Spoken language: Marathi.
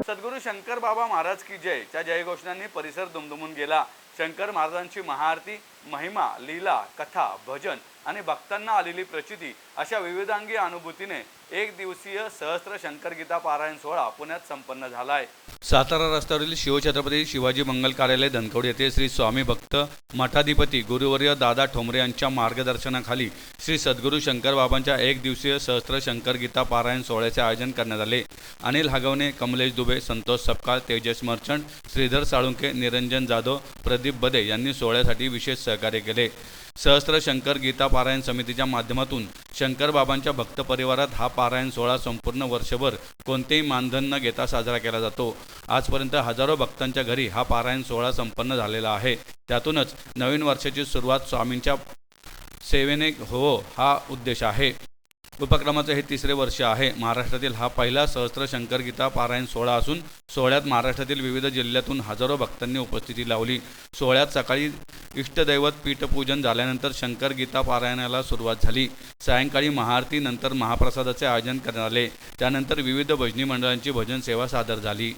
सद्गुरू शंकर बाबा महाराज की जय च्या जयघोषणांनी परिसर दुमदुमून गेला। शंकर महाराजांची महाआरती, महिमा, लीला, कथा, भजन आणि भक्तांना आलेली प्रचिती अशा विविधांगी अनुभूतीने एक दिवसीय सहस्त्र शंकर गीता पारायण सोहळा पुण्यात संपन्न झाला आहे। सातारा रस्त्यावरील शिवछत्रपती शिवाजी मंगल कार्यालय धनकवडी येथे श्री स्वामी भक्त मठाधिपती गुरुवर्य दादा ठोंबरे यांच्या मार्गदर्शनाखाली श्री सद्गुरू शंकर बाबांच्या एक दिवसीय सहस्त्र शंकर गीता पारायण सोहळ्याचे आयोजन करण्यात आले। अनिल हागवणे, कमलेश दुबे, संतोष सपकाळ, तेजस मर्चंट, श्रीधर साळुंके, निरंजन जाधव, प्रदीप बदे यांनी सोहळ्यासाठी विशेष सहकार्य केले। सहस्त्र शंकर गीता पारायण समितीच्या माध्यमातून शंकर बाबांच्या भक्त परिवारात हा पारायण सोहळा संपूर्ण वर्षभर कोणतेही मानधन न घेता साजरा केला जातो। आजपर्यंत हजारो भक्तांच्या घरी हा पारायण सोहळा संपन्न झालेला आहे। त्यातूनच नवीन वर्षाची सुरुवात स्वामींच्या सेवेने हो हा उद्देश आहे। उपक्रमाचे हे तिसरे वर्ष आहे। महाराष्ट्रातील हा पहिला सहस्त्र शंकर गीता पारायण सोहळा असून सोहळ्यात महाराष्ट्रातील विविध जिल्ह्यातून हजारो भक्तांनी उपस्थिती लावली। सोहळ्यात सकाळी इष्टदैवत पीठपूजन झाल्यानंतर शंकर गीता पारायणाला सुरुवात झाली। सायंकाळी महाआरती नंतर महाप्रसादाचे आयोजन करण्यात आले। त्यानंतर विविध भजनी मंडळांची भजन सेवा सादर झाली।